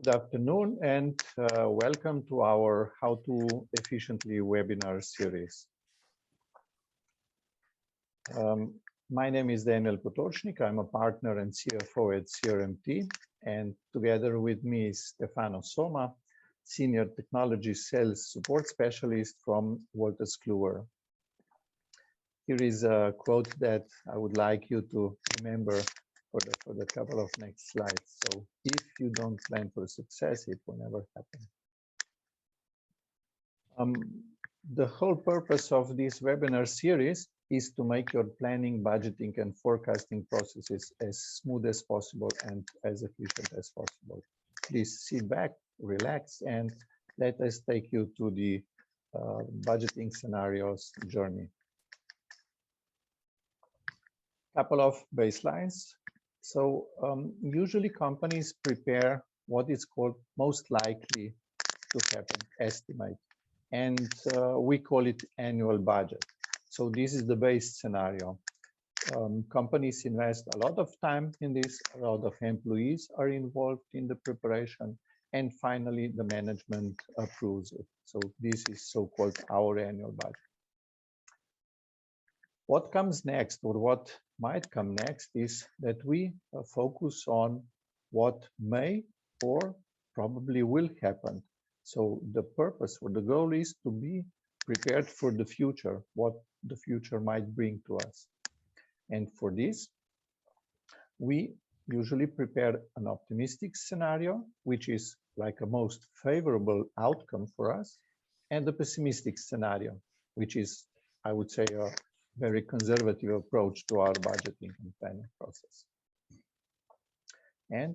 Good afternoon and welcome to our How to Efficiently webinar series. My name is Daniel Potočnik. I'm a partner and CFO at CRMT, and together with me is Stefano Soma, Senior Technology Sales Support Specialist from Wolters Kluwer. Here is a quote that I would like you to remember for the couple of next slides. So if you don't plan for success, it will never happen. The whole purpose of this webinar series is to make your planning, budgeting, and forecasting processes as smooth as possible and as efficient as possible. Please sit back, relax, and let us take you to the budgeting scenarios journey. Couple of baselines. So usually companies prepare what is called most likely to happen estimate, and we call it annual budget. So this is the base scenario. Companies invest a lot of time in this, a lot of employees are involved in the preparation, and finally the management approves it. So this is so-called our annual budget. What comes next, or what might come next, is that we focus on what may or probably will happen. So the purpose or the goal is to be prepared for the future, what the future might bring to us. And for this, we usually prepare an optimistic scenario, which is like a most favorable outcome for us, and the pessimistic scenario, which is, I would say, a very conservative approach to our budgeting and planning process. And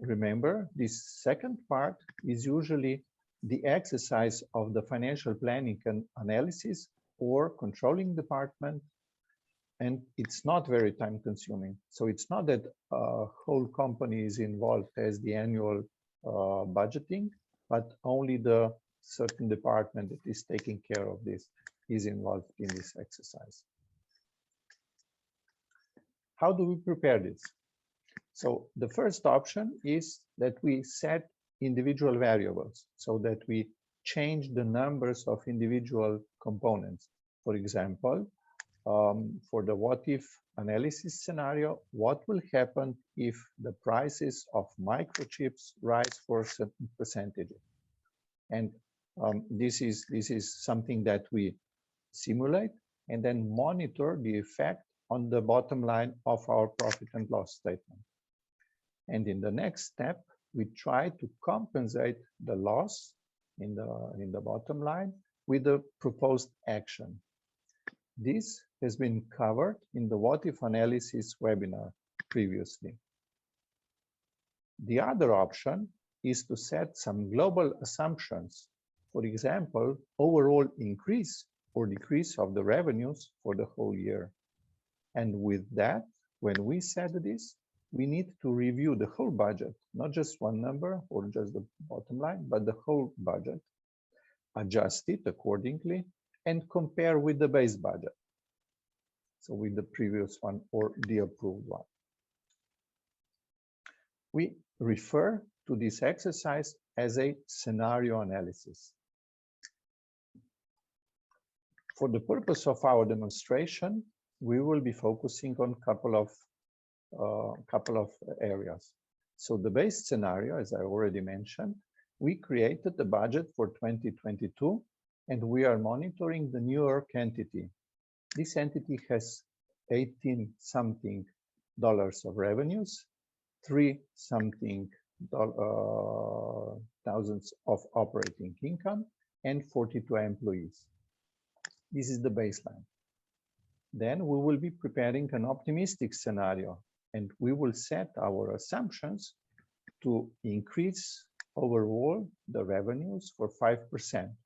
remember, this second part is usually the exercise of the financial planning and analysis or controlling department, and it's not very time consuming. So it's not that a whole company is involved as the annual budgeting, but only the certain department that is taking care of this is involved in this exercise. How do we prepare this? So the first option is that we set individual variables so that we change the numbers of individual components. For example, for the what if analysis scenario, what will happen if the prices of microchips rise for certain percentages? And this is something that we simulate and then monitor the effect on the bottom line of our profit and loss statement. And in the next step, we try to compensate the loss in the bottom line with the proposed action. This has been covered in the what if analysis webinar previously. The other option is to set some global assumptions. For example, overall increase or decrease of the revenues for the whole year. And with that, when we set this, we need to review the whole budget, not just one number or just the bottom line, but the whole budget, adjust it accordingly, and compare with the base budget. So with the previous one or the approved one. We refer to this exercise as a scenario analysis. For the purpose of our demonstration, we will be focusing on a couple of areas. So the base scenario, as I already mentioned, we created the budget for 2022, and we are monitoring the New York entity. This entity has 18 something dollars of revenues, 3 something thousands of operating income, and 42 employees. This is the baseline. Then we will be preparing an optimistic scenario, and we will set our assumptions to increase overall the revenues for 5%.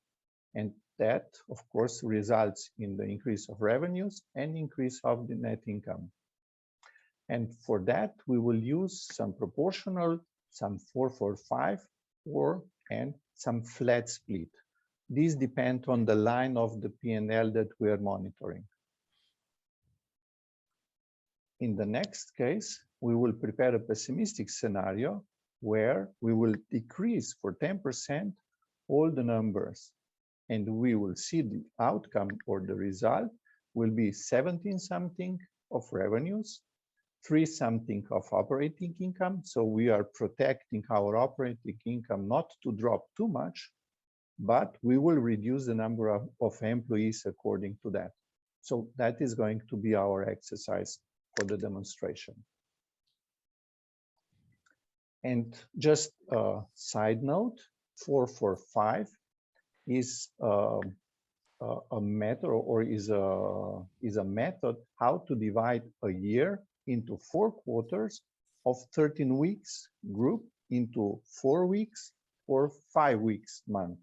And that, of course, results in the increase of revenues and increase of the net income. And for that, we will use some proportional, some 4-4-5, and some flat split. These depend on the line of the P&L that we are monitoring. In the next case, we will prepare a pessimistic scenario where we will decrease for 10% all the numbers, and we will see the outcome or the result will be 17 something of revenues, 3 something of operating income. So we are protecting our operating income not to drop too much, but we will reduce the number of employees according to that. So that is going to be our exercise for the demonstration. And just a side note, 445 is a method, or is a method how to divide a year into 4 quarters of 13 weeks group into 4 weeks or 5 weeks month.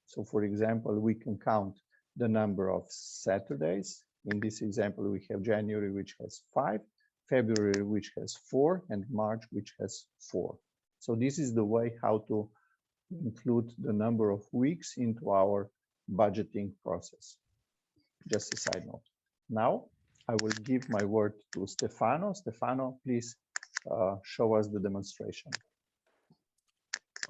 So for example, we can count the number of Saturdays. In this example, we have January, which has 5, February, which has 4, and March, which has 4. So this is the way how to include the number of weeks into our budgeting process. Just a side note. Now, I will give my word to Stefano. Stefano, please show us the demonstration.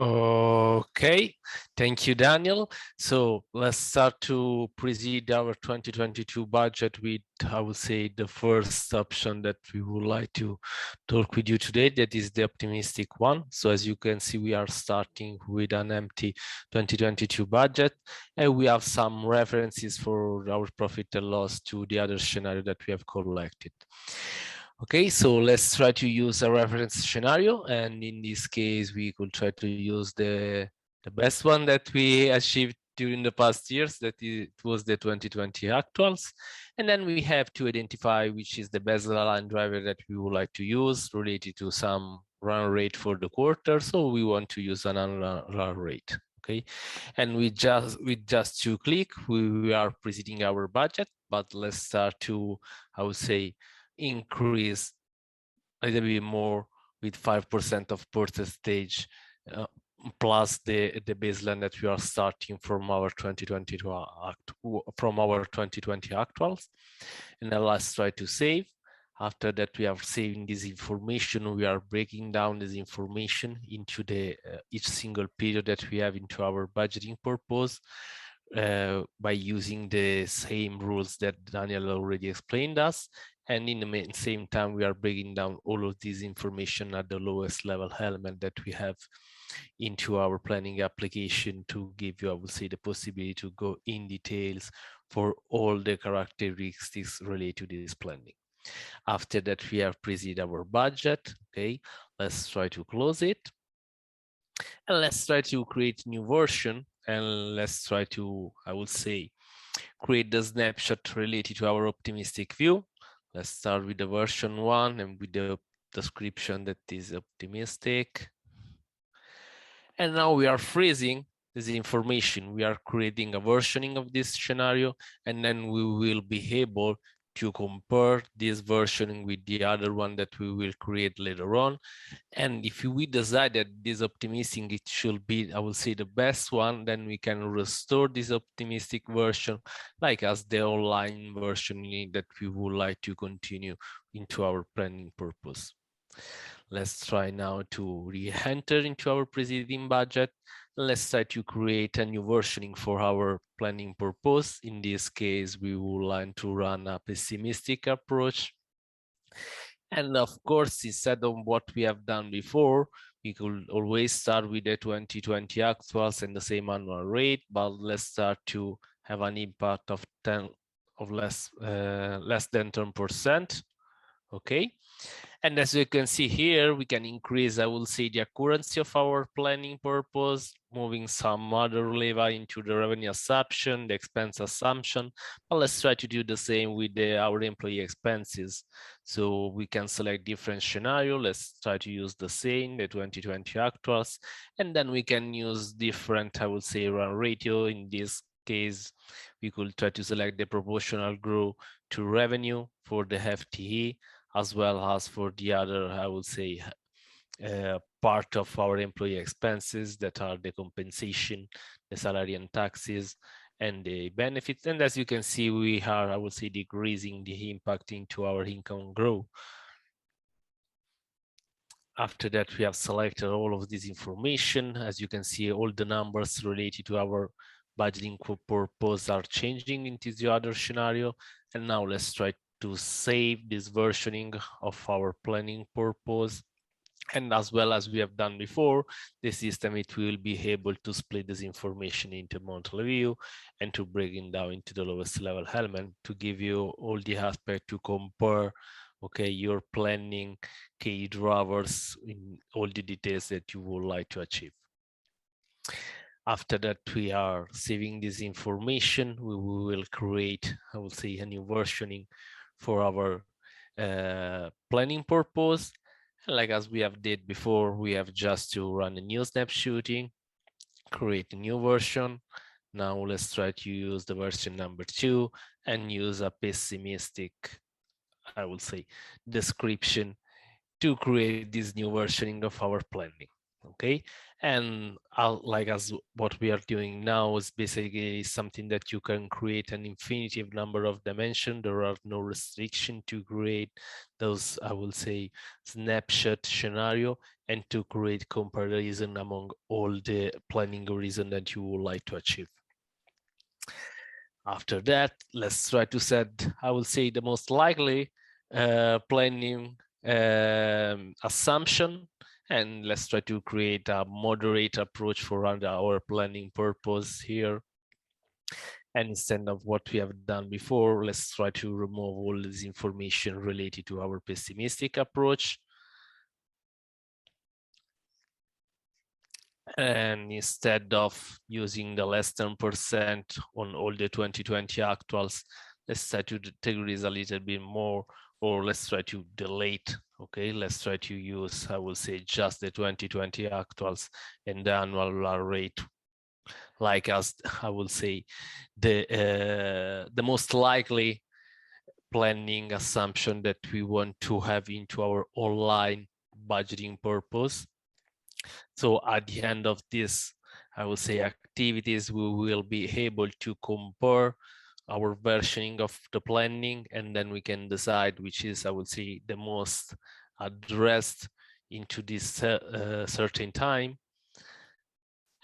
Okay, thank you, Daniel. So let's start to present our 2022 budget with, I would say, the first option that we would like to talk with you today. That is the optimistic one. So as you can see, we are starting with an empty 2022 budget, and we have some references for our profit and loss to the other scenario that we have collected. Okay, so let's try to use a reference scenario, and in this case, we could try to use the best one that we achieved during the past years, that it was the 2020 actuals. And then we have to identify which is the baseline driver that we would like to use related to some run rate for the quarter. So we want to use an annual run rate. Okay, and with just 2 clicks, we are presenting our budget. But let's start to, I would say, increase a little bit more with 5% of percentage plus the baseline that we are starting from our 2020 actuals. And then let's try to save. After that, we are saving this information. We are breaking down this information into the each single period that we have into our budgeting purpose by using the same rules that Daniel already explained us. And in the same time, we are breaking down all of this information at the lowest level element that we have into our planning application to give you, I would say, the possibility to go in details for all the characteristics related to this planning. After that, we have presented our budget. Okay, let's try to close it. And let's try to create a new version. And let's try to, I would say, create the snapshot related to our optimistic view. Let's start with the version 1 and with the description that is optimistic. And now we are freezing this information. We are creating a versioning of this scenario, and then we will be able to compare this versioning with the other one that we will create later on. And if we decide that this optimistic it should be, I will say, the best one, then we can restore this optimistic version, like as the online versioning that we would like to continue into our planning purpose. Let's try now to re-enter into our preceding budget. Let's try to create a new versioning for our planning purpose. In this case, we would like to run a pessimistic approach. And of course, instead of what we have done before, we could always start with the 2020 actuals and the same annual rate, but let's start to have an impact of less than 10%. Okay. And as you can see here, we can increase, I will say, the accuracy of our planning purpose, moving some other lever into the revenue assumption, the expense assumption. But let's try to do the same with our employee expenses. So we can select different scenario. Let's try to use the same, the 2020 actuals, and then we can use different, I would say, run ratio. In this case, we could try to select the proportional growth to revenue for the FTE, as well as for the other, I would say, part of our employee expenses that are the compensation, the salary and taxes, and the benefits. And as you can see, we are, I would say, decreasing the impact into our income growth. After that, we have selected all of this information. As you can see, all the numbers related to our budgeting purpose are changing into the other scenario. And now let's try to save this versioning of our planning purpose. And as well as we have done before, the system, it will be able to split this information into monthly view and to break it down into the lowest level element to give you all the aspect to compare, okay, your planning key drivers in all the details that you would like to achieve. After that, we are saving this information. We will create, I will say, a new versioning for our planning purpose. And like as we have did before, we have just to run a new snapshotting, create a new version. Now let's try to use the version number 2 and use a pessimistic, I will say, description to create this new versioning of our planning. Okay, and like as what we are doing now is basically something that you can create an infinitive number of dimensions. There are no restriction to create those, I will say, snapshot scenario and to create comparison among all the planning horizon that you would like to achieve. After that, let's try to set, I will say, the most likely planning assumption, and let's try to create a moderate approach for our planning purpose here. And instead of what we have done before, let's try to remove all this information related to our pessimistic approach. And instead of using the less than % on all the 2020 actuals, let's try to categorize a little bit more, or let's try to delete. Okay, let's try to use, I will say, just the 2020 actuals and the annual rate, like as I will say, the most likely planning assumption that we want to have into our online budgeting purpose. So at the end of this, I will say, activities, we will be able to compare our versioning of the planning, and then we can decide which is, I would say, the most addressed into this certain time.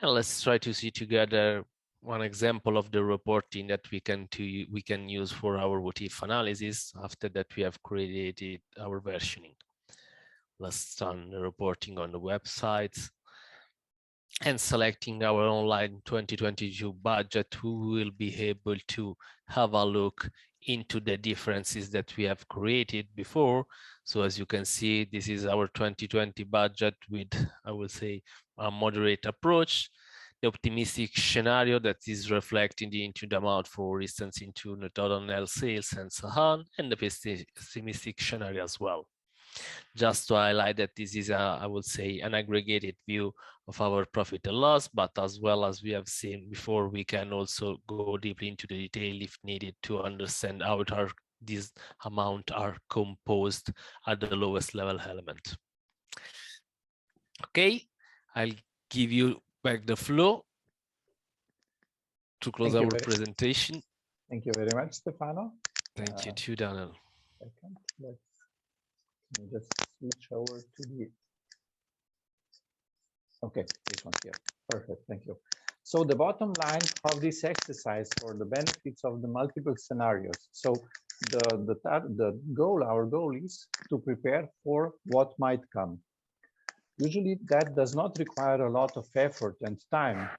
And let's try to see together one example of the reporting that we can use for our what if analysis after that we have created our versioning. Let's start the reporting on the websites. And selecting our online 2022 budget, we will be able to have a look into the differences that we have created before. So as you can see, this is our 2020 budget with, I will say, a moderate approach. The optimistic scenario that is reflecting into the amount, for instance, into the total net sales and so on, and the pessimistic scenario as well. Just to highlight that this is I would say, an aggregated view of our profit and loss, but as well as we have seen before, we can also go deeply into the detail if needed to understand how these amount are composed at the lowest level element. Okay, I'll give you back the floor to close our presentation. Thank you very much, Stefano. Thank you too, Daniel. Let's just switch over to the, okay, this one here. Perfect, thank you. So the bottom line of this exercise for the benefits of the multiple scenarios. So our goal is to prepare for what might come. Usually that does not require a lot of effort and time,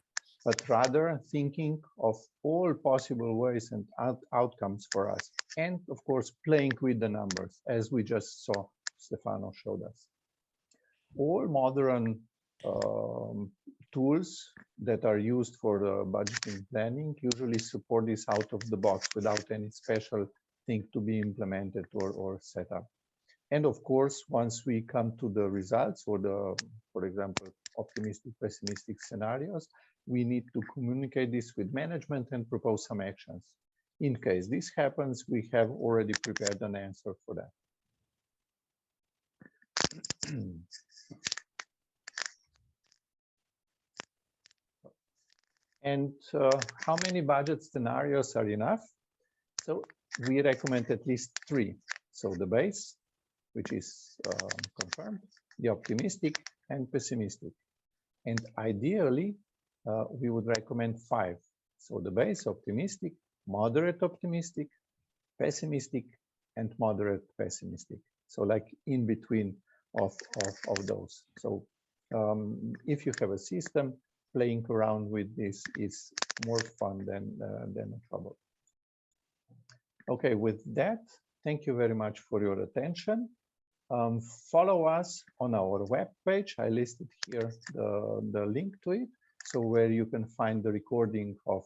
but rather thinking of all possible ways and outcomes for us. And of course, playing with the numbers, as we just saw Stefano showed us. All modern tools that are used for the budgeting planning usually support this out of the box without any special thing to be implemented or set up. And of course, once we come to the results or for example, optimistic, pessimistic scenarios, we need to communicate this with management and propose some actions. In case this happens, we have already prepared an answer for that. And how many budget scenarios are enough? So we recommend at least 3. So the base, which is confirmed, the optimistic and pessimistic. And ideally, we would recommend 5. So the base optimistic, moderate optimistic, pessimistic, and moderate pessimistic. So like in between of those. So if you have a system, playing around with this is more fun than trouble. Okay, with that, thank you very much for your attention. Follow us on our webpage. I listed here the link to it, so where you can find the recording of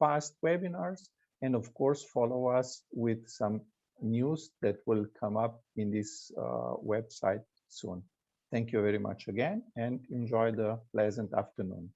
past webinars, and of course follow us with some news that will come up in this website soon. Thank you very much again, and enjoy the pleasant afternoon.